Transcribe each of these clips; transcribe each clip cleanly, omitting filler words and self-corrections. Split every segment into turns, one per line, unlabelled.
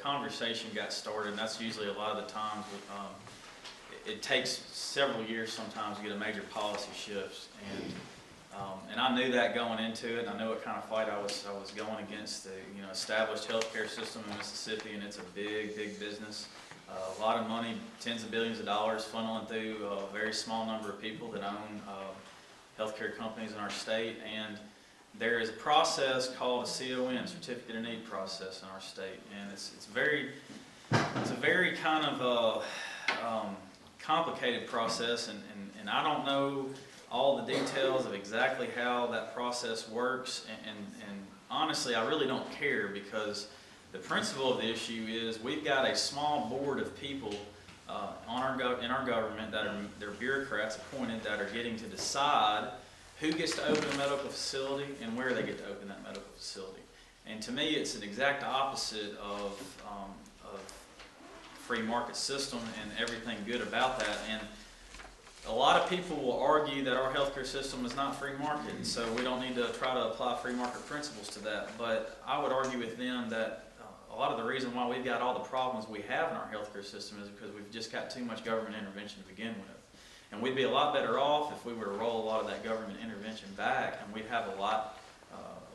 conversation got started, and that's usually a lot of the times. It takes several years sometimes to get a major policy shift, and I knew that going into it, and I knew what kind of fight I was going against. The established healthcare system in Mississippi, and it's a big business. A lot of money, tens of billions of dollars funneling through a very small number of people that own healthcare companies in our state, and there is a process called a CON, Certificate of Need process, in our state, and it's a very kind of complicated process, and I don't know all the details of exactly how that process works, and honestly, I really don't care, because the principle of the issue is we've got a small board of people in our government that they're bureaucrats appointed that are getting to decide who gets to open a medical facility and where they get to open that medical facility. And to me, it's an exact opposite of free market system and everything good about that. And a lot of people will argue that our healthcare system is not free market, so we don't need to try to apply free market principles to that. But I would argue with them that a lot of the reason why we've got all the problems we have in our healthcare system is because we've just got too much government intervention to begin with. And we'd be a lot better off if we were to roll a lot of that government intervention back, and we'd have a lot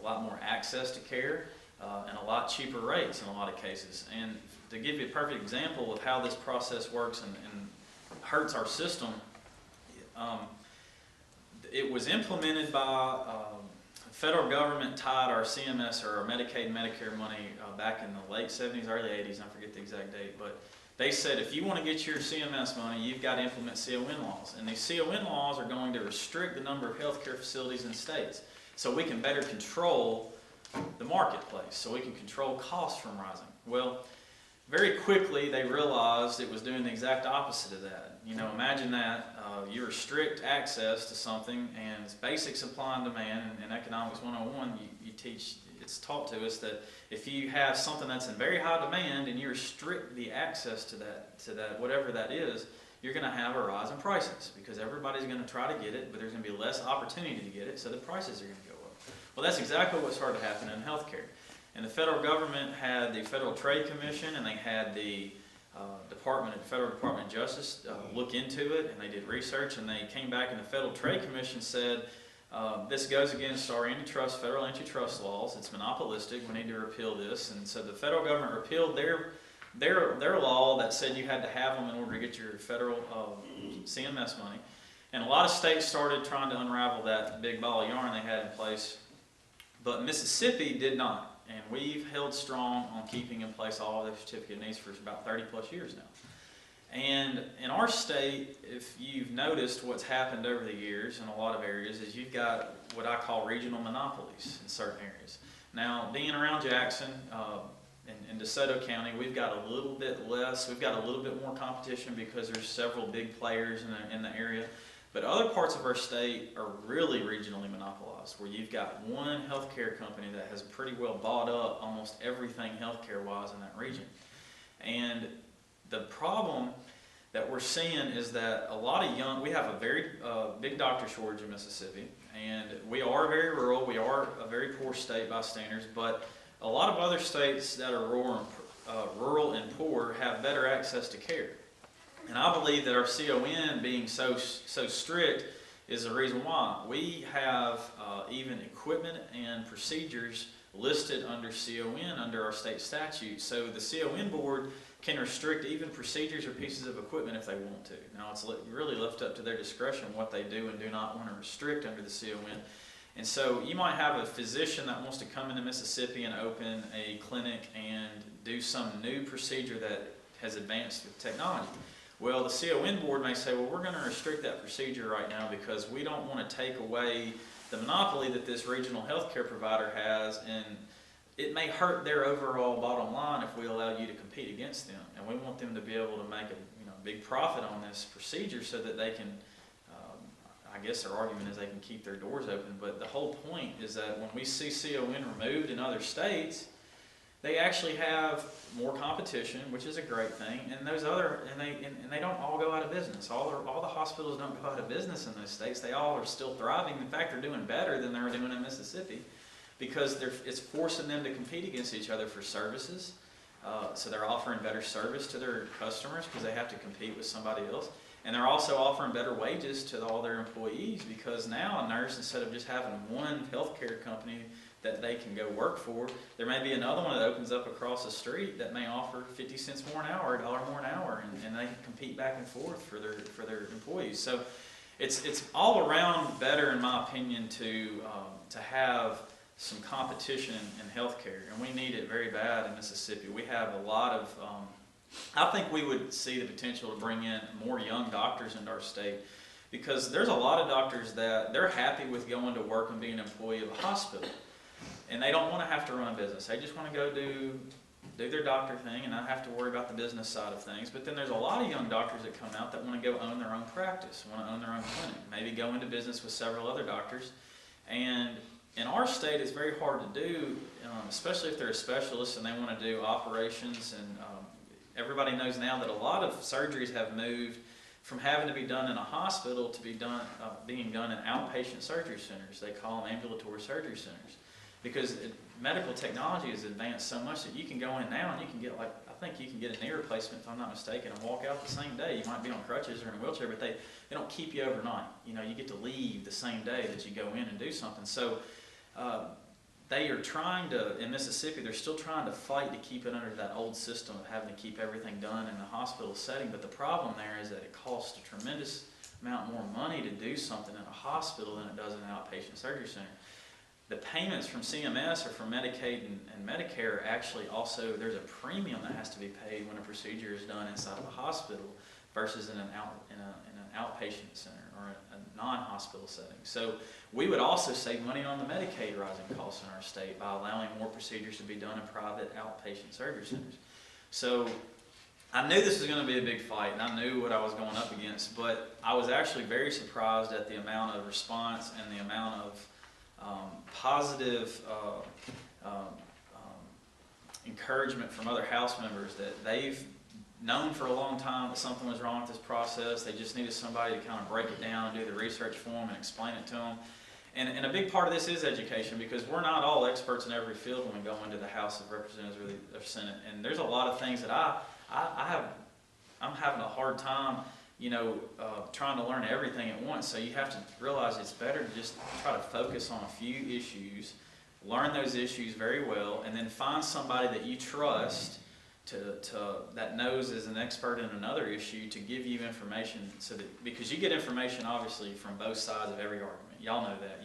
more access to care and a lot cheaper rates in a lot of cases. And to give you a perfect example of how this process works and hurts our system, it was implemented by the federal government tied our CMS or our Medicaid and Medicare money back in the late 70s, early 80s, I forget the exact date, but they said if you want to get your CMS money, you've got to implement CON laws. And these CON laws are going to restrict the number of healthcare facilities in states so we can better control the marketplace, so we can control costs from rising. Well, very quickly they realized it was doing the exact opposite of that. Imagine that you restrict access to something, and it's basic supply and demand. And in Economics 101, it's taught to us that if you have something that's in very high demand and you restrict the access to that whatever that is, you're going to have a rise in prices, because everybody's going to try to get it, but there's going to be less opportunity to get it, so the prices are going to go up. Well, that's exactly what started to happen in healthcare. And the federal government had the Federal Trade Commission, and they had the Federal Department of Justice look into it, and they did research, and they came back, and the Federal Trade Commission said, this goes against our federal antitrust laws. It's monopolistic. We need to repeal this. And so the federal government repealed their law that said you had to have them in order to get your federal CMS money. And a lot of states started trying to unravel that big ball of yarn they had in place, but Mississippi did not. And we've held strong on keeping in place all of the certificate of needs for about 30 plus years now. And in our state, if you've noticed what's happened over the years in a lot of areas, is you've got what I call regional monopolies in certain areas. Now, being around Jackson in DeSoto County, we've got a little bit less, we've got a little bit more competition because there's several big players in the area. But other parts of our state are really regionally monopolized, where you've got one healthcare company that has pretty well bought up almost everything healthcare-wise in that region. And the problem that we're seeing is that a lot of we have a very big doctor shortage in Mississippi, and we are very rural, we are a very poor state by standards, but a lot of other states that are rural and poor have better access to care. And I believe that our CON being so strict is the reason why. We have even equipment and procedures listed under CON under our state statute. So the CON board can restrict even procedures or pieces of equipment if they want to. Now, it's really left up to their discretion what they do and do not want to restrict under the CON. And so you might have a physician that wants to come into Mississippi and open a clinic and do some new procedure that has advanced with technology. Well, the CON board may say, well, we're going to restrict that procedure right now because we don't want to take away the monopoly that this regional healthcare provider has, and it may hurt their overall bottom line if we allow you to compete against them. And we want them to be able to make a big profit on this procedure so that they can, I guess their argument is they can keep their doors open. But the whole point is that when we see CON removed in other states, they actually have more competition, which is a great thing, and they don't all go out of business. All the hospitals don't go out of business in those states. They all are still thriving. In fact, they're doing better than they're doing in Mississippi, because it's forcing them to compete against each other for services So they're offering better service to their customers because they have to compete with somebody else. And they're also offering better wages to all their employees, because now a nurse, instead of just having one healthcare company that they can go work for, there may be another one that opens up across the street that may offer 50 cents more an hour, $1 more an hour, and they can compete back and forth for their employees. So it's all around better, in my opinion, to have some competition in healthcare, and we need it very bad in Mississippi. We have a lot of I think we would see the potential to bring in more young doctors into our state, because there's a lot of doctors that they're happy with going to work and being an employee of a hospital, and they don't want to have to run a business. They just want to go do their doctor thing and not have to worry about the business side of things. But then there's a lot of young doctors that come out that want to go own their own practice, want to own their own clinic, maybe go into business with several other doctors. And in our state, it's very hard to do, especially if they're a specialist and they want to do operations. And everybody knows now that a lot of surgeries have moved from having to be done in a hospital to being done in outpatient surgery centers. They call them ambulatory surgery centers, because medical technology has advanced so much that you can go in now and you can get, like, I think you can get a knee replacement, if I'm not mistaken, and walk out the same day. You might be on crutches or in a wheelchair, but they don't keep you overnight. You know, you get to leave the same day that you go in and do something. So they are trying to, in Mississippi, they're still trying to fight to keep it under that old system of having to keep everything done in the hospital setting. But the problem there is that it costs a tremendous amount more money to do something in a hospital than it does in an outpatient surgery center. The payments from CMS or from Medicaid and Medicare, actually also, there's a premium that has to be paid when a procedure is done inside of a hospital versus in an outpatient center or a non-hospital setting. So we would also save money on the Medicaid rising costs in our state by allowing more procedures to be done in private outpatient surgery centers. So I knew this was going to be a big fight, and I knew what I was going up against, but I was actually very surprised at the amount of response and the amount of positive encouragement from other House members, that they've known for a long time that something was wrong with this process. They just needed somebody to kind of break it down, do the research for them, and explain it to them. And a big part of this is education, because we're not all experts in every field when we go into the House of Representatives or the Senate. And there's a lot of things that I'm having a hard time, trying to learn everything at once. So you have to realize it's better to just try to focus on a few issues, learn those issues very well, and then find somebody that you trust that knows as an expert in another issue to give you information, so that, because you get information obviously from both sides of every argument. Y'all know that.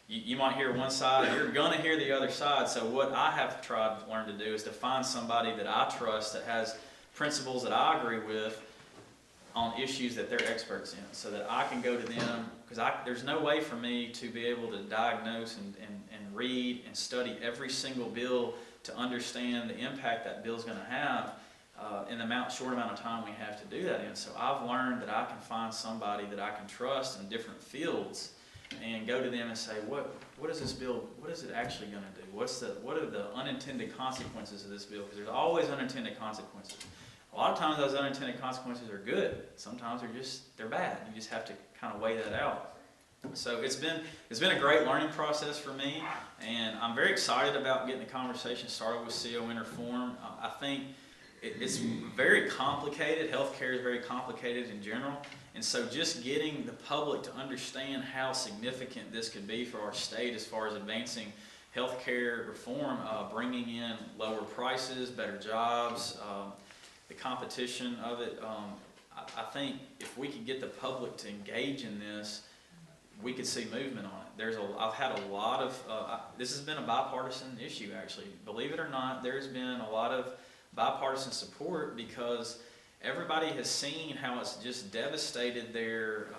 You might hear one side, you're going to hear the other side. So what I have tried to learn to do is to find somebody that I trust, that has principles that I agree with on issues that they're experts in, so that I can go to them, because there's no way for me to be able to diagnose and read and study every single bill to understand the impact that bill's going to have in the short amount of time we have to do that in. So I've learned that I can find somebody that I can trust in different fields and go to them and say, what is this bill, what is it actually going to do? What are the unintended consequences of this bill? Because there's always unintended consequences. A lot of times those unintended consequences are good. Sometimes they're bad. You just have to kind of weigh that out. So it's been a great learning process for me, and I'm very excited about getting the conversation started with CON reform. I think it's very complicated. Healthcare is very complicated in general, and so just getting the public to understand how significant this could be for our state as far as advancing healthcare reform, bringing in lower prices, better jobs, the competition of it. I think if we could get the public to engage in this, we could see movement on it. I've had a lot of, this has been a bipartisan issue actually. Believe it or not, there's been a lot of bipartisan support, because everybody has seen how it's just devastated their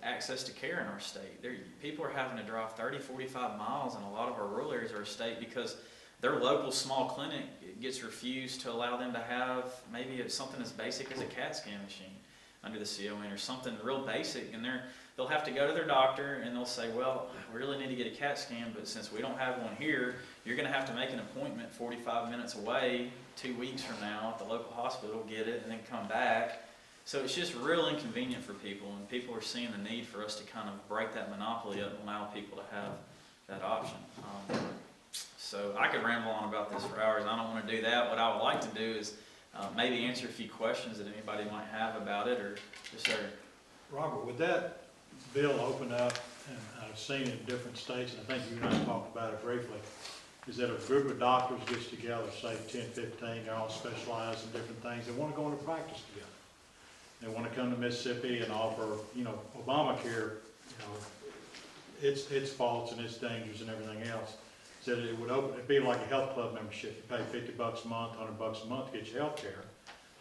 access to care in our state. People are having to drive 30, 45 miles in a lot of our rural areas of our state, because their local small clinic gets refused to allow them to have maybe something as basic as a CAT scan machine under the CON, or something real basic, and they'll have to go to their doctor and they'll say, well, we really need to get a CAT scan, but since we don't have one here, you're going to have to make an appointment 45 minutes away 2 weeks from now at the local hospital, get it, and then come back. So it's just real inconvenient for people, and people are seeing the need for us to kind of break that monopoly up and allow people to have that option. So I could ramble on about this for hours. I don't want to do that. What I would like to do is maybe answer a few questions that anybody might have about it, or yes, sir.
Robert, would that bill open up, and I've seen it in different states, and I think you and I talked about it briefly, is that a group of doctors gets together, say 10, 15, they're all specialized in different things, they want to go into practice together. They want to come to Mississippi and offer, you know, Obamacare, you know, its faults and its dangers and everything else. So it would open, it'd be like a health club membership. You pay $50 a month, $100 a month to get your health care.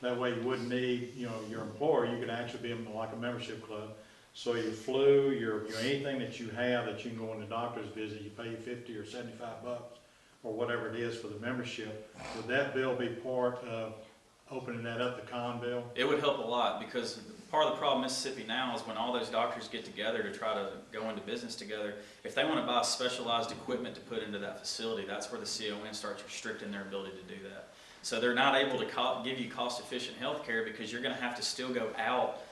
That way you wouldn't need, you know, your employer. You could actually be in like a membership club. So your flu, your anything that you have that you can go on the doctor's visit, you pay 50 or 75 bucks or whatever it is for the membership. Would that bill be part of opening that up, the con bill?
It would help a lot, because part of the problem in Mississippi now is when all those doctors get together to try to go into business together, if they want to buy specialized equipment to put into that facility, that's where the CON starts restricting their ability to do that. So they're not able to give you cost-efficient health care, because you're going to have to still go out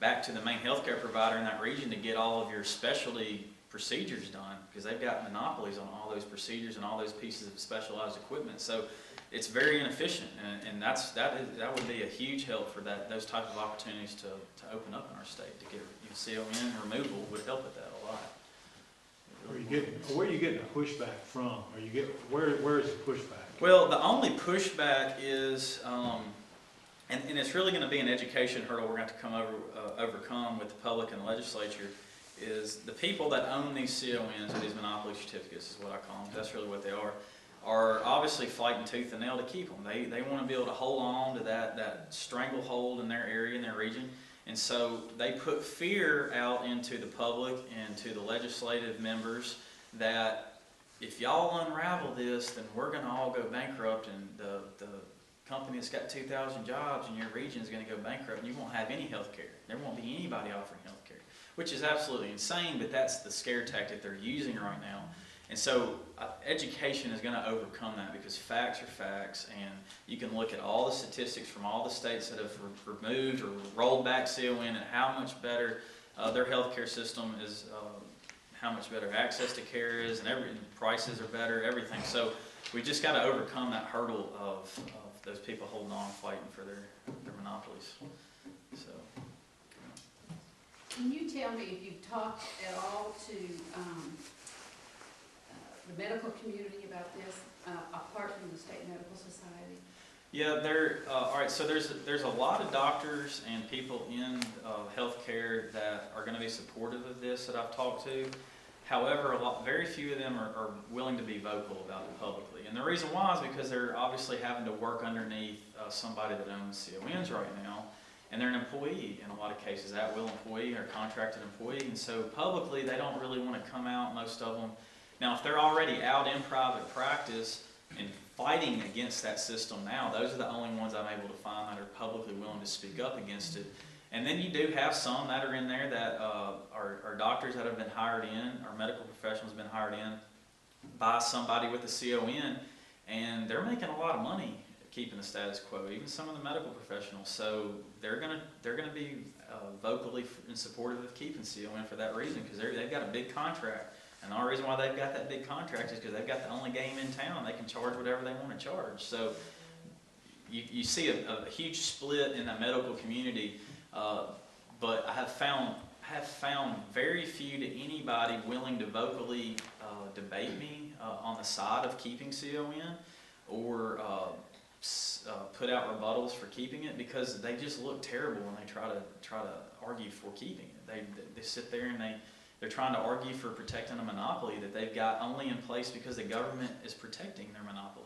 back to the main healthcare provider in that region to get all of your specialty procedures done, because they've got monopolies on all those procedures and all those pieces of specialized equipment. So it's very inefficient, and that would be a huge help for those type of opportunities to open up in our state. To get CON removal would help with that a lot.
Where are you getting the pushback from? Where is the pushback?
Well, the only pushback is, and it's really going to be an education hurdle we're going to have to overcome with the public and the legislature, is the people that own these CONs, or these monopoly certificates is what I call them, that's really what they are obviously fighting tooth and nail to keep them. They want to be able to hold on to that stranglehold in their area, in their region. And so they put fear out into the public and to the legislative members that if y'all unravel this, then we're going to all go bankrupt, and the company that's got 2,000 jobs in your region is going to go bankrupt, and you won't have any health care. There won't be anybody offering health care, which is absolutely insane, but that's the scare tactic they're using right now. And so education is going to overcome that, because facts are facts, and you can look at all the statistics from all the states that have removed or rolled back CON and how much better their healthcare system is, how much better access to care is, and prices are better, everything. So we just got to overcome that hurdle of those people holding on, fighting for their monopolies. So.
Can you tell me if you've talked at all to the medical community about this, apart from the State Medical Society?
Yeah, all right. So there's a lot of doctors and people in healthcare that are going to be supportive of this that I've talked to. However, very few of them are willing to be vocal about it publicly, and the reason why is because they're obviously having to work underneath somebody that owns CONs right now, and they're an employee in a lot of cases, at-will employee or contracted employee, and so publicly they don't really want to come out. Most of them. Now, if they're already out in private practice and fighting against that system now, those are the only ones I'm able to find that are publicly willing to speak up against it. And then you do have some that are in there that are doctors that have been hired in, or medical professionals have been hired in by somebody with a CON, and they're making a lot of money keeping the status quo, even some of the medical professionals. So they're gonna be vocally and supportive of keeping CON for that reason, because they've got a big contract. And the only reason why they've got that big contract is because they've got the only game in town. They can charge whatever they want to charge. So you see a huge split in the medical community, but I have found very few to anybody willing to vocally debate me on the side of keeping CON, or put out rebuttals for keeping it, because they just look terrible when they try to argue for keeping it. They sit there and they're trying to argue for protecting a monopoly that they've got only in place because the government is protecting their monopoly.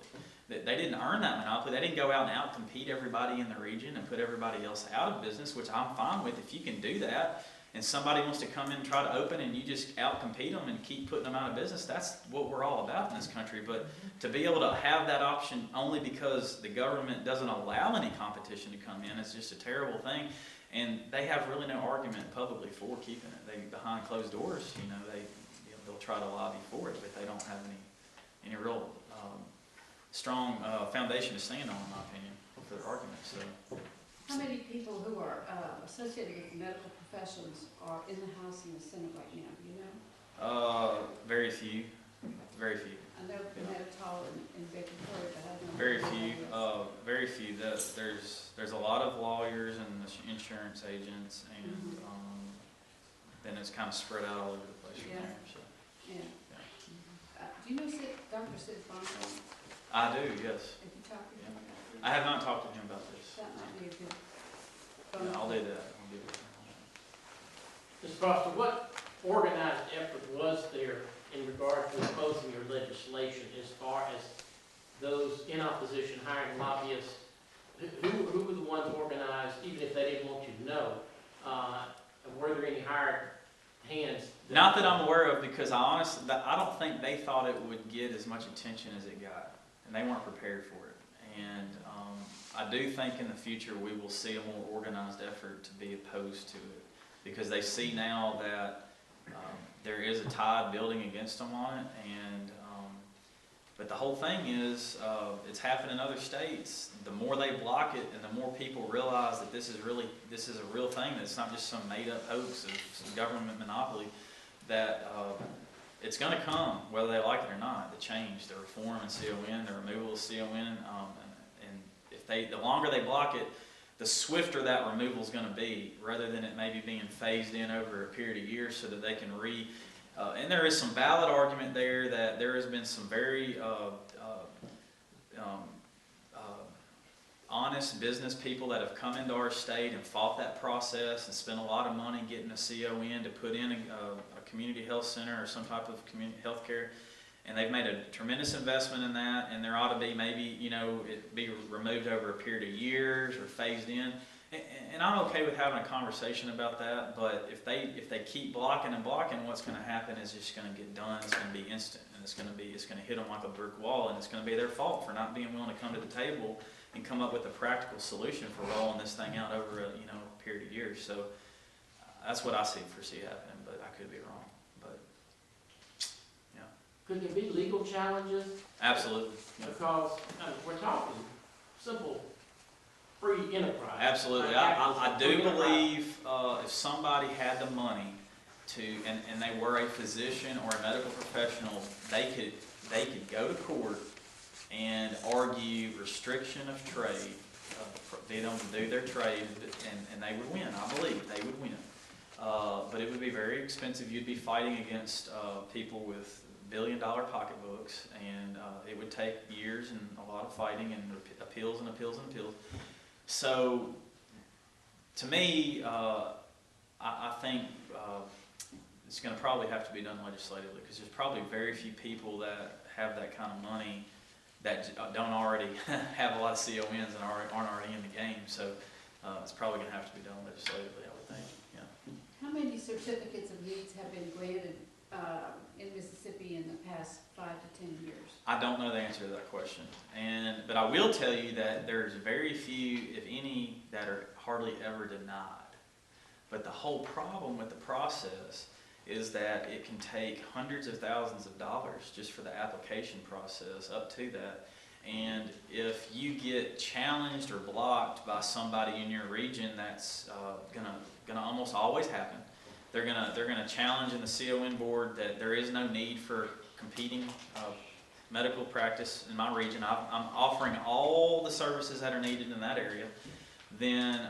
They didn't earn that monopoly. They didn't go out and out-compete everybody in the region and put everybody else out of business, which I'm fine with. If you can do that and somebody wants to come in and try to open and you just out-compete them and keep putting them out of business, that's what we're all about in this country. But to be able to have that option only because the government doesn't allow any competition to come in is just a terrible thing. And they have really no argument publicly for keeping it. Behind closed doors, they'll try to lobby for it, but they don't have any real strong foundation to stand on, in my opinion, for their argument. So,
how many people who are associated with medical professions are in the House and the Senate right now? Do you know?
Very few. Very few.
I know Medital and Bedford, but I don't know.
Very
what
few,
that is.
very few. There's a lot of lawyers and insurance agents, and
Mhm.
then it's kind of spread out all over the place from
Yeah.
there. So
Yeah.
Yeah.
Do you know Dr. Sid Bonzo?
I do, yes.
Have you talked to him about this?
I have not talked to him about this.
That might be a good.
Yeah, I'll do that. I'll give it.
Ms. Foster, what organized effort was there in regard to opposing your legislation as far as those in opposition hiring lobbyists? Who were the ones organized, even if they didn't want you to know? And were there any hired hands?
Not that I'm aware of, because I don't think they thought it would get as much attention as it got, and they weren't prepared for it. And I do think in the future we will see a more organized effort to be opposed to it, because they see now that there is a tide building against them on it. And but the whole thing is, it's happened in other states. The more they block it, and the more people realize that this is a real thing. That it's not just some made-up hoax of some government monopoly. That it's going to come, whether they like it or not. The change, the reform in CON, the removal of CON, and if the longer they block it, the swifter that removal is going to be, rather than it maybe being phased in over a period of years, so that they can and there is some valid argument there that there has been some very honest business people that have come into our state and fought that process and spent a lot of money getting a CON to put in a community health center or some type of community health care. And they've made a tremendous investment in that, and there ought to be maybe, it be removed over a period of years or phased in. And I'm okay with having a conversation about that, but if they keep blocking and blocking, what's going to happen is it's just going to get done. It's going to be instant, and it's going to hit them like a brick wall, and it's going to be their fault for not being willing to come to the table and come up with a practical solution for rolling this thing out over a period of years. So that's what I foresee happening, but I could be wrong. But yeah,
Could there be legal challenges?
absolutely. Yeah.
Because we're talking simple free enterprise.
Absolutely. I do believe if somebody had the money and they were a physician or a medical professional, they could go to court and argue restriction of trade, for them to do their trade, and they would win. I believe they would win. But it would be very expensive. You'd be fighting against people with billion-dollar pocketbooks, and it would take years and a lot of fighting and appeals and appeals and appeals. So, to me, I think it's going to probably have to be done legislatively, because there's probably very few people that have that kind of money that don't already have a lot of CONs and aren't already in the game. So, it's probably going to have to be done legislatively, I would think. Yeah.
How many certificates of needs have been granted in Mississippi in the past 5 to 10 years?
I don't know the answer to that question, but I will tell you that there's very few, if any, that are hardly ever denied. But the whole problem with the process is that it can take hundreds of thousands of dollars just for the application process up to that. And if you get challenged or blocked by somebody in your region, that's gonna almost always happen. They're gonna challenge in the CON board that there is no need for competing medical practice in my region. I'm offering all the services that are needed in that area. Then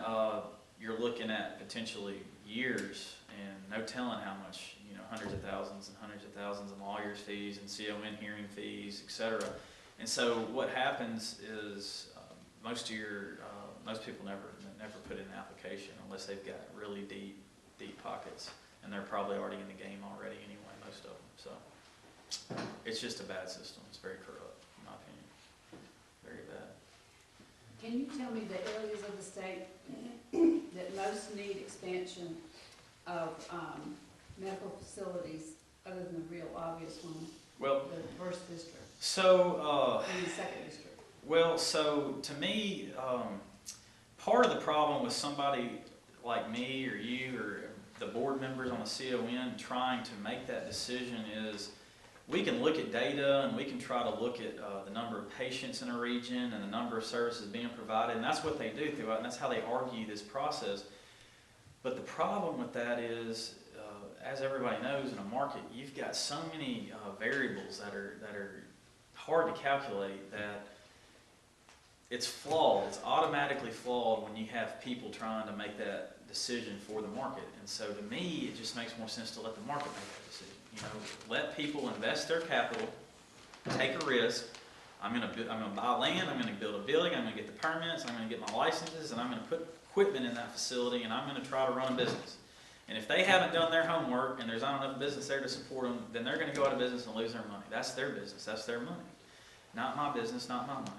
you're looking at potentially years and no telling how much, hundreds of thousands in lawyers' fees and CON hearing fees, etc. And so what happens is most people never put in an application unless they've got really deep pockets, and they're probably already in the game already anyway, most of them. So it's just a bad system. It's very corrupt, in my opinion. Very bad.
Can you tell me the areas of the state that most need expansion of medical facilities, other than the real obvious one,
Well,
the first district
so
and the second district?
well, so to me, part of the problem with somebody like me or you or the board members on the CON trying to make that decision is we can look at data and we can try to look at the number of patients in a region and the number of services being provided, and that's what they do throughout, and that's how they argue this process. But the problem with that is, as everybody knows, in a market, you've got so many variables that are hard to calculate that it's flawed. It's automatically flawed when you have people trying to make that decision for the market. And so to me, it just makes more sense to let the market make that decision. You know, let people invest their capital, take a risk. I'm gonna buy land, I'm gonna build a building, I'm gonna get the permits, I'm gonna get my licenses, and I'm gonna put equipment in that facility, and I'm gonna try to run a business. And if they haven't done their homework and there's not enough business there to support them, then they're gonna go out of business and lose their money. That's their business, that's their money. Not my business, not my money.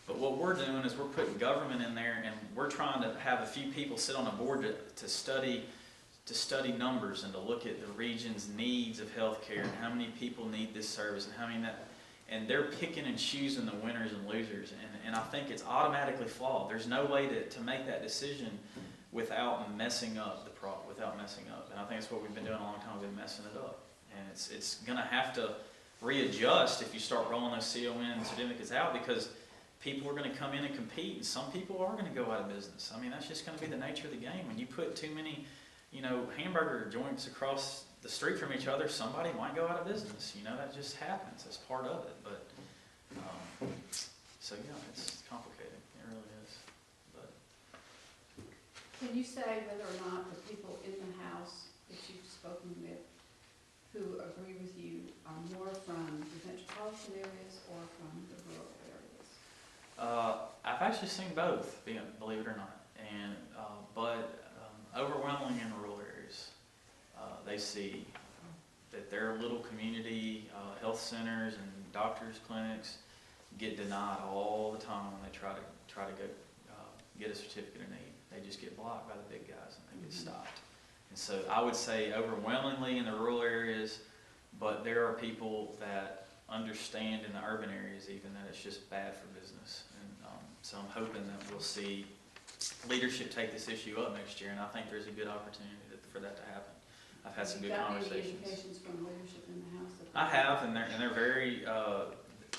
But what we're doing is we're putting government in there, and we're trying to have a few people sit on a board to study numbers and to look at the region's needs of healthcare and how many people need this service and how many that. And they're picking and choosing the winners and losers, and I think it's automatically flawed. There's no way to make that decision without messing up the product, without messing up. And I think that's what we've been doing a long time. We've been messing it up, and it's going to have to readjust if you start rolling those CON certificates out, because people are going to come in and compete, and some people are going to go out of business. I mean, that's just going to be the nature of the game. When you put too many, hamburger joints across the street from each other, somebody might go out of business. That just happens. That's part of it. But so yeah, it's complicated. It really is. But
Can you say whether or not the people in the House that you've spoken with who agree with you are more from the metropolitan areas or from the rural areas?
I've actually seen both, believe it or not, and but overwhelmingly in rural areas. They see that their little community health centers and doctors' clinics get denied all the time when they try to go get a certificate of need. They just get blocked by the big guys and they get stopped. And so I would say overwhelmingly in the rural areas, but there are people that understand in the urban areas even that it's just bad for business. And so I'm hoping that we'll see leadership take this issue up next year, and I think there's a good opportunity for that to happen. I've had some good conversations.
Have you got any indications from leadership in the House?
I have, and they're very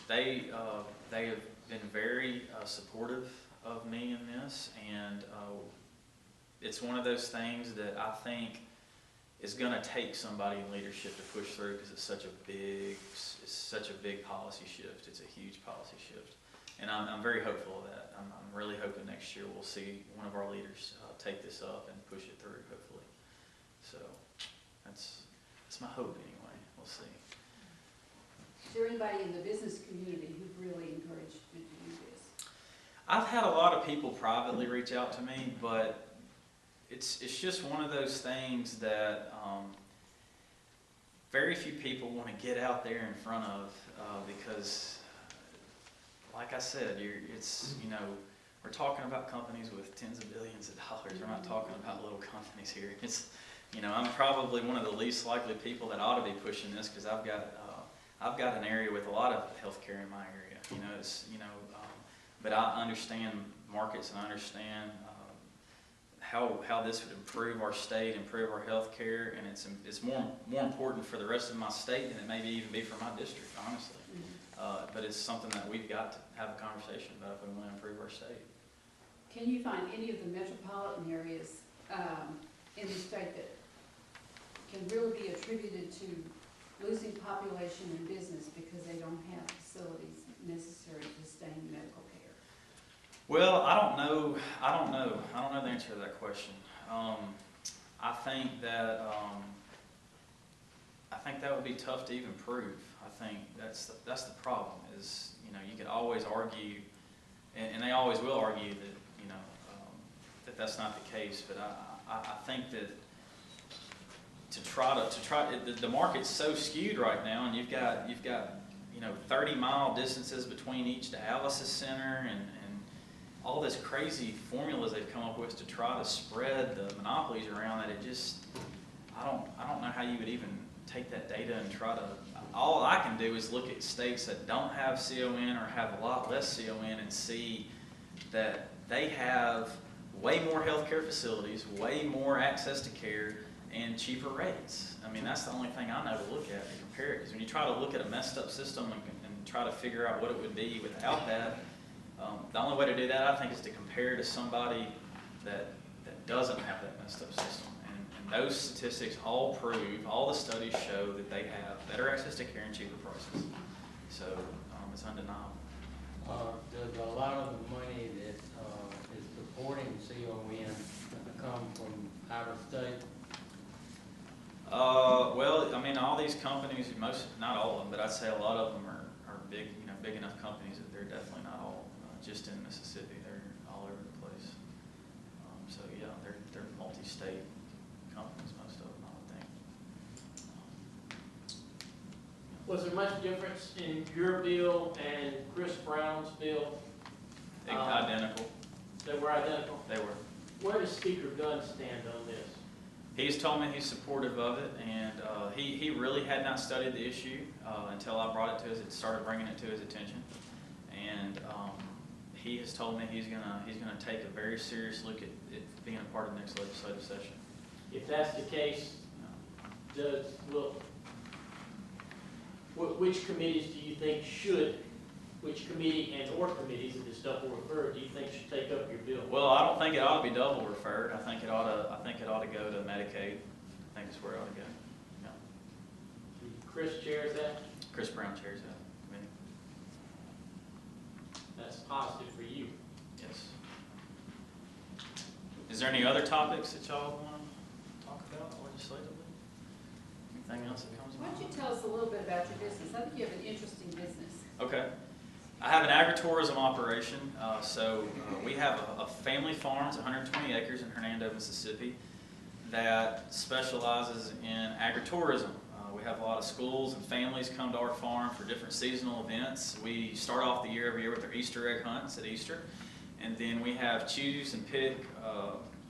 they have been very supportive of me in this, and it's one of those things that I think is going to take somebody in leadership to push through, because it's such a big policy shift. It's a huge policy shift, and I'm very hopeful of that. I'm really hoping next year we'll see one of our leaders take this up and push it through, hopefully. So that's my hope anyway. We'll see.
Is there anybody in the business community who really encouraged you to do this?
I've had a lot of people privately reach out to me, but it's just one of those things that very few people want to get out there in front of because, like I said, we're talking about companies with tens of billions of dollars. We're not talking about little companies here. I'm probably one of the least likely people that ought to be pushing this, because I've got an area with a lot of healthcare in my area. But I understand markets, and I understand how this would improve our state, improve our health care, and it's more important for the rest of my state than it maybe even be for my district, honestly. But it's something that we've got to have a conversation about if we want to improve our state.
Can you find any of the metropolitan areas in the state that can really be attributed to losing population and business because they don't have facilities necessary to sustain medical care?
Well, I don't know the answer to that question. I think that would be tough to even prove. I think that's the problem. Is you could always argue, and they always will argue that that's not the case. But I think that the market's so skewed right now, and you've got 30-mile distances between each dialysis center, and all this crazy formulas they've come up with to try to spread the monopolies around, that it just, I don't know how you would even take that data and try to, all I can do is look at states that don't have CON or have a lot less CON and see that they have way more healthcare facilities, way more access to care, and cheaper rates. I mean, that's the only thing I know to look at and compare it. Because when you try to look at a messed up system and try to figure out what it would be without that, the only way to do that, I think, is to compare to somebody that doesn't have that messed up system and those statistics all prove, all the studies show that they have better access to care and cheaper prices. So it's undeniable.
Does a lot of the money that is supporting CON come from out of state?
Well, I mean, all these companies, not all of them, but I'd say a lot of them are big, big enough companies that they're definitely not all just in Mississippi. They're all over the place. So yeah, they're multi-state companies, most of them, I would think.
Was there much difference in your bill and Chris Brown's bill?
Identical.
They were identical?
They were.
Where does Speaker Gunn stand on this?
He's told me he's supportive of it, and he really had not studied the issue until I brought it to started bringing it to his attention. And he has told me he's gonna take a very serious look at it being a part of the next legislative session.
If that's the case, which committees do you think which committee and or committees, if it's double referred, do you think should take up your bill?
Well, I don't think it ought to be double referred. I think it ought to go to Medicaid. I think it's where it ought to go. Yeah.
Chris chairs that?
Chris Brown chairs that committee.
That's positive for you.
Yes. Is there any other topics that y'all want to talk about legislatively? Anything else that comes to
Why
mind?
don't you tell us a little bit about your business? I think you have an interesting business.
Okay. I have an agritourism operation. We have a family farm, it's 120 acres in Hernando, Mississippi, that specializes in agritourism. We have a lot of schools and families come to our farm for different seasonal events. We start off the year every year with our Easter egg hunts at Easter, and then we have choose and pick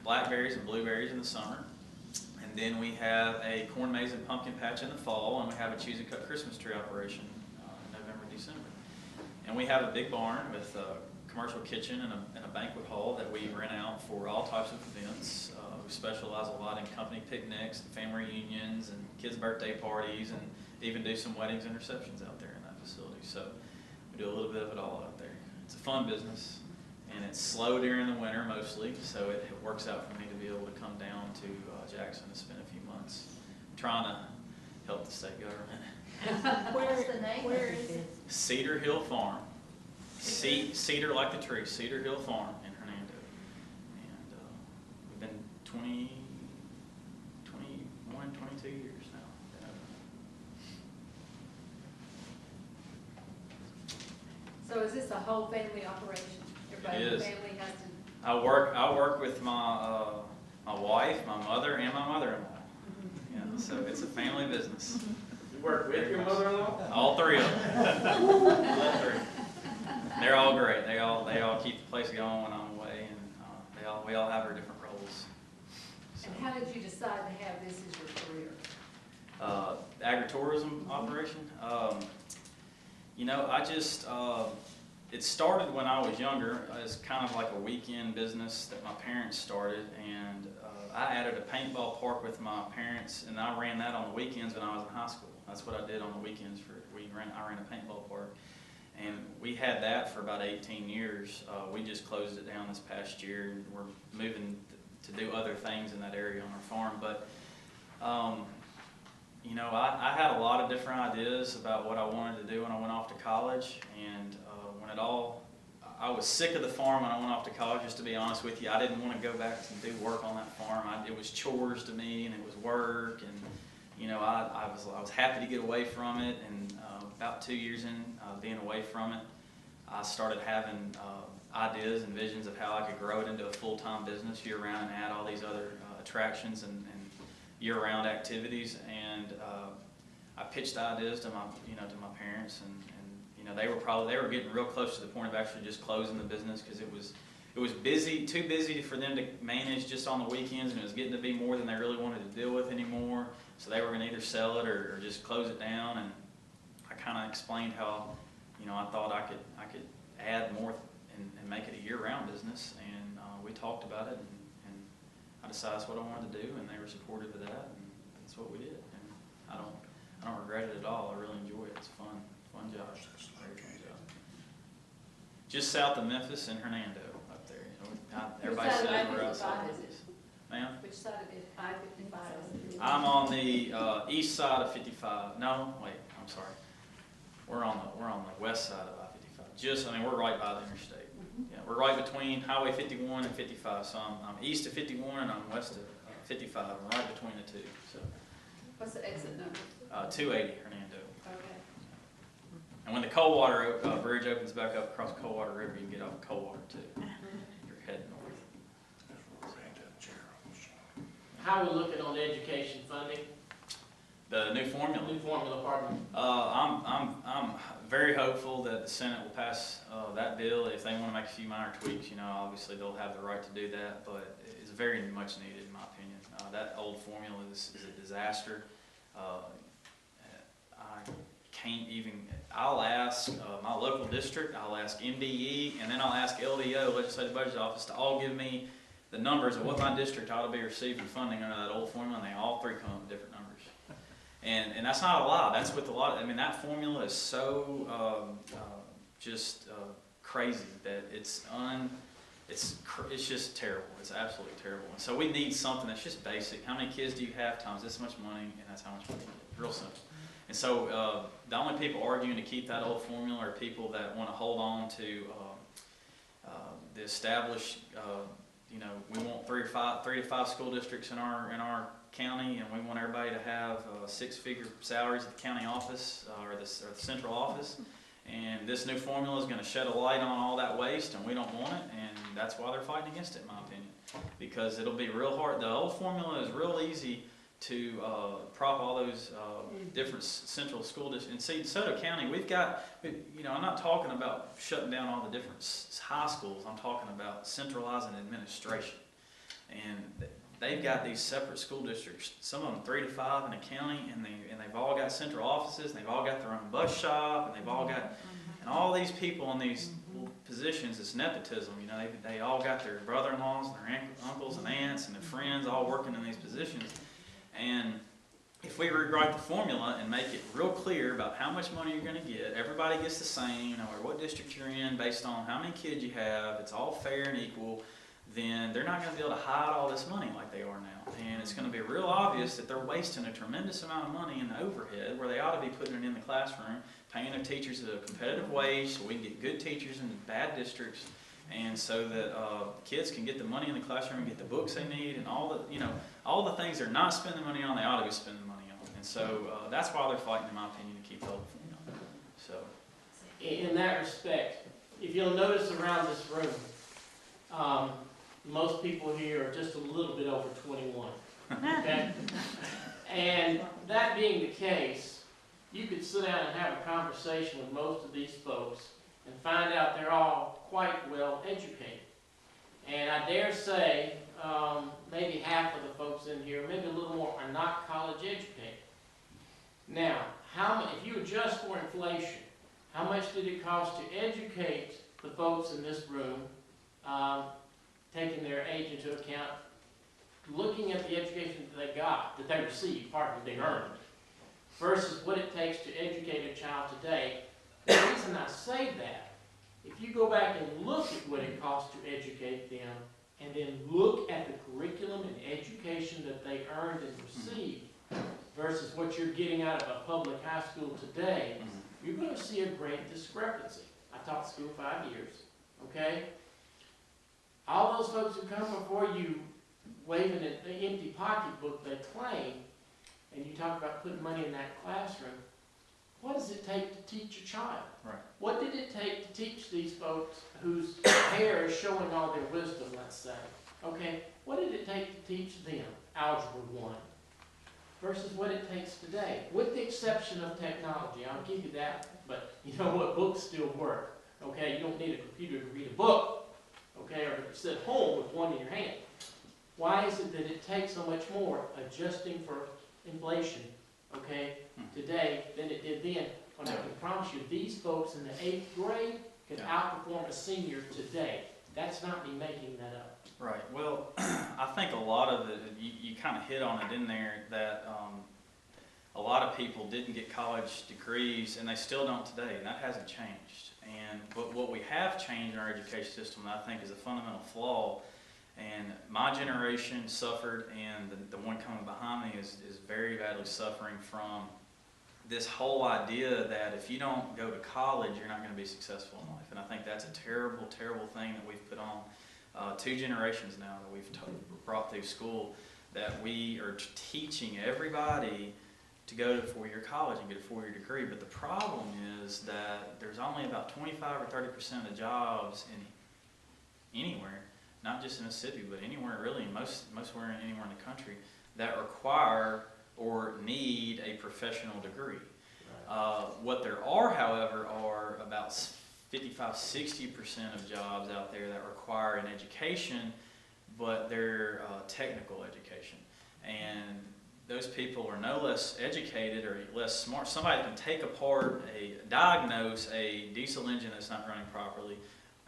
blackberries and blueberries in the summer. And then we have a corn maze and pumpkin patch in the fall, and we have a choose and cut Christmas tree operation in November, December. And we have a big barn with a commercial kitchen and a banquet hall that we rent out for all types of events. We specialize a lot in company picnics, and family reunions, and kids' birthday parties, and even do some weddings and receptions out there in that facility. So we do a little bit of it all out there. It's a fun business, and it's slow during the winter mostly, so it works out for me to be able to come down to Jackson to spend a few months trying to help the state government.
What's the name of
Where
the
is it?
business?
Cedar Hill Farm. Cedar like the tree, Cedar Hill Farm in Hernando. And we've been 21, 22 years now. Been open.
So is this a whole family operation? Everybody in the
is.
family has to?
I work with my wife, my mother, and my mother-in-law. Yeah, so it's a family business.
You work with your mother-in-law?
All three of them. All three. They're all great. They all keep the place going when I'm away, and we all have our different roles. So,
And how did you decide to have this as your career?
agritourism operation. I just it started when I was younger as kind of like a weekend business that my parents started, and I added a paintball park with my parents, and I ran that on the weekends when I was in high school. That's what I did on the weekends. I ran a paintball park, and we had that for about 18 years. We just closed it down this past year, and we're moving to do other things in that area on our farm. But I had a lot of different ideas about what I wanted to do when I went off to college, and I was sick of the farm when I went off to college, just to be honest with you. I didn't want to go back and do work on that farm. It was chores to me, and it was work, and I was happy to get away from it. And about 2 years in being away from it, I started having ideas and visions of how I could grow it into a full-time business year-round and add all these other attractions and year-round activities. And I pitched the ideas to my parents, and they were getting real close to the point of actually just closing the business, because it was too busy for them to manage just on the weekends, and it was getting to be more than they really wanted to deal with anymore. So they were going to either sell it or just close it down. And I kind of explained how I thought I could add more and make it a year-round business. And we talked about it, and I decided that's what I wanted to do, and they were supportive of that, and that's what we did. And I don't regret it at all. I really enjoy it. It's a fun job. Very fun job. Just south of Memphis and Hernando up there. Everybody
Which side
says
of
we're
Memphis
outside
is it?
Memphis. Ma'am?
Which side of it, I-55 is?
I'm on the east side of 55. No, wait, I'm sorry. We're on the west side of I-55. We're right by the interstate. Yeah, we're right between Highway 51 and 55. So I'm east of 51 and I'm west of 55. I'm right between the two. So
What's the exit number?
280 Hernando.
Okay.
And when the Coldwater Bridge opens back up across Coldwater River, you can get off Coldwater too. You're heading north.
How are we looking on education funding?
The new formula.
New formula, pardon me.
I'm very hopeful that the Senate will pass that bill. If they want to make a few minor tweaks, obviously they'll have the right to do that, but it's very much needed in my opinion. That old formula is a disaster. I can't even, I'll ask my local district, I'll ask MDE, and then I'll ask LDO, Legislative Budget Office, to all give me the numbers of what my district ought to be receiving funding under that old formula, and they all three come up with different numbers. And that's not a lie. That's with a lot. That formula is so crazy that it's just terrible. It's absolutely terrible. And so we need something that's just basic. How many kids do you have times this much money, and that's how much money you get. Real simple. And so the only people arguing to keep that old formula are people that want to hold on to the established. We want 3 to 5 school districts in our county, and we want everybody to have 6-figure salaries at the county office or the central office. And this new formula is going to shed a light on all that waste, and we don't want it, and that's why they're fighting against it, in my opinion. Because it'll be real hard. The old formula is real easy to prop all those different central school districts. And see, DeSoto County, we've got, I'm not talking about shutting down all the different high schools. I'm talking about centralizing administration. And they've got these separate school districts, some of them 3 to 5 in a county, and they've all got central offices, and they've all got their own bus shop, and they've all got, and all these people in these positions, it's nepotism. They all got their brother-in-laws, and their uncles and aunts, and their friends all working in these positions. And if we rewrite the formula and make it real clear about how much money you're going to get, everybody gets the same, no matter what district you're in, based on how many kids you have, it's all fair and equal, then they're not going to be able to hide all this money like they are now. And it's going to be real obvious that they're wasting a tremendous amount of money in the overhead where they ought to be putting it in the classroom, paying their teachers a competitive wage so we can get good teachers in bad districts, and so that kids can get the money in the classroom and get the books they need, and all the things they're not spending money on, they ought to be spending money on. And so that's why they're fighting, in my opinion, to keep the old formula. So,
In that respect, if you'll notice around this room, most people here are just a little bit over 21, okay? And that being the case, you could sit down and have a conversation with most of these folks and find out they're all quite well educated. And I dare say maybe half of the folks in here, maybe a little more, are not college educated. Now, if you adjust for inflation, how much did it cost to educate the folks in this room, taking their age into account, looking at the education that they received, they earned, versus what it takes to educate a child today? The reason I say that, if you go back and look at what it costs to educate them, and then look at the curriculum and education that they earned and received, versus what you're getting out of a public high school today, you're going to see a great discrepancy. I taught school 5 years, okay? All those folks who come before you waving an empty pocketbook they claim, and you talk about putting money in that classroom, what does it take to teach a child?
right.
What did it take to teach these folks whose hair is showing all their wisdom, let's say? Okay, what did it take to teach them Algebra 1 versus what it takes today? With the exception of technology, I'll give you that, but you know what, books still work. Okay, you don't need a computer to read a book, okay, or to sit home with one in your hand. Why is it that it takes so much more adjusting for inflation, okay, today than it did then? When I can promise you, these folks in the 8th grade can outperform a senior today. That's not me making that up.
Right. Well, I think a lot of it, you kind of hit on it in there, that a lot of people didn't get college degrees, and they still don't today, and that hasn't changed. But what we have changed in our education system, that I think is a fundamental flaw, And my generation suffered, and the one coming behind me is very badly suffering from this whole idea that if you don't go to college, you're not going to be successful in life. And I think that's a terrible, terrible thing that we've put on 2 generations now that we've brought through school, that we are teaching everybody to go to 4-year college and get a 4-year degree. But the problem is that there's only about 25 or 30% of the jobs in anywhere, not just in Mississippi, but anywhere really, anywhere in the country, that require or need a professional degree. What there are, however, are about 55–60% of jobs out there that require an education, but they're technical education. And those people are no less educated or less smart. Somebody can take apart, diagnose a diesel engine that's not running properly,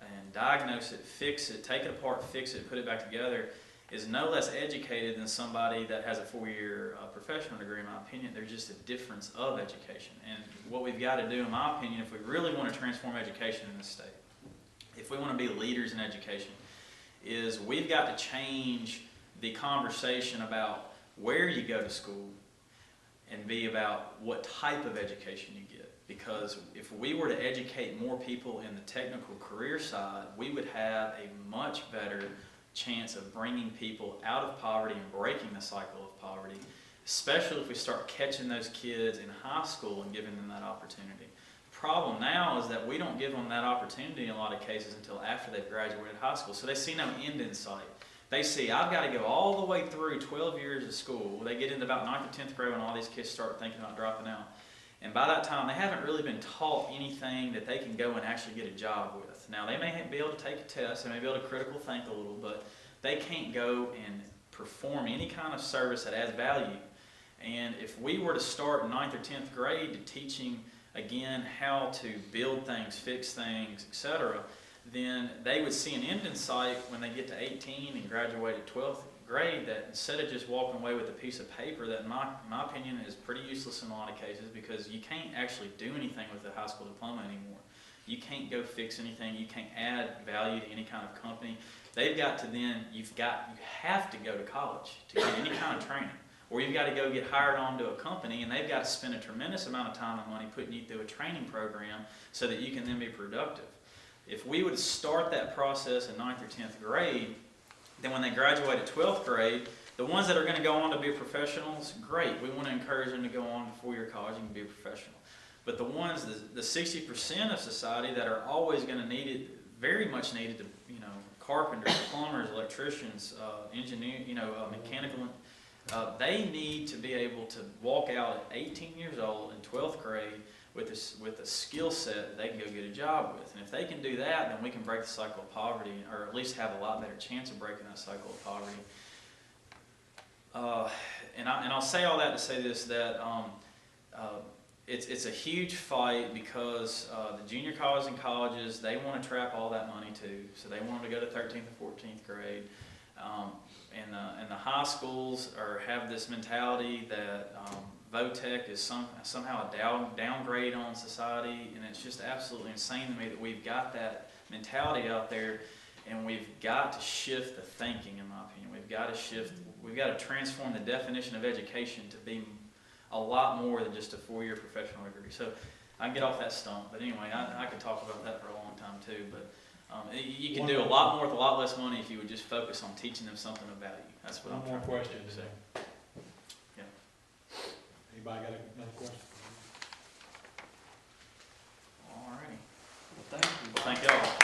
and diagnose it, fix it, take it apart, fix it, put it back together, is no less educated than somebody that has a 4-year professional degree, in my opinion. There's just a difference of education. And what we've got to do, in my opinion, if we really want to transform education in this state, if we want to be leaders in education, is we've got to change the conversation about where you go to school and be about what type of education you get. Because if we were to educate more people in the technical career side, we would have a much better chance of bringing people out of poverty and breaking the cycle of poverty, especially if we start catching those kids in high school and giving them that opportunity. The problem now is that we don't give them that opportunity in a lot of cases until after they've graduated high school. So they see no end in sight. They see, I've got to go all the way through 12 years of school. They get into about 9th or 10th grade when all these kids start thinking about dropping out. And by that time, they haven't really been taught anything that they can go and actually get a job with. Now, they may be able to take a test, they may be able to critical think a little, but they can't go and perform any kind of service that adds value. And if we were to start in 9th or 10th grade to teaching, again, how to build things, fix things, etc., then they would see an end in sight when they get to 18 and graduate at 12th grade, that instead of just walking away with a piece of paper that, in my opinion, is pretty useless in a lot of cases, because you can't actually do anything with a high school diploma anymore. You can't go fix anything. You can't add value to any kind of company. They've got to then, you have to go to college to get any kind of training. Or you've got to go get hired onto a company, and they've got to spend a tremendous amount of time and money putting you through a training program so that you can then be productive. If we would start that process in 9th or 10th grade, then when they graduate at 12th grade, the ones that are going to go on to be professionals, great. We want to encourage them to go on to 4-year college and be a professional. But the ones, the 60% of society that are always going to need it, very much needed to, carpenters, plumbers, electricians, engineers, mechanical, they need to be able to walk out at 18 years old in 12th grade with a skill set that they can go get a job with. And if they can do that, then we can break the cycle of poverty, or at least have a lot better chance of breaking that cycle of poverty. And I'll say all that to say this, that it's a huge fight, because the junior colleges and colleges, they want to trap all that money too. So they want them to go to 13th and 14th grade. And the high schools have this mentality that VOTEC is somehow a downgrade on society, and it's just absolutely insane to me that we've got that mentality out there, and we've got to shift the thinking, in my opinion. We've got to transform the definition of education to be a lot more than just a 4-year professional degree. So I can get off that stump, but anyway, I could talk about that for a long time too. But you can do a lot more with a lot less money if you would just focus on teaching them something of value. That's what I'm trying to do.
One more question.
So, yeah.
Anybody got another question?
All righty.
Well, thank you.
Thank y'all.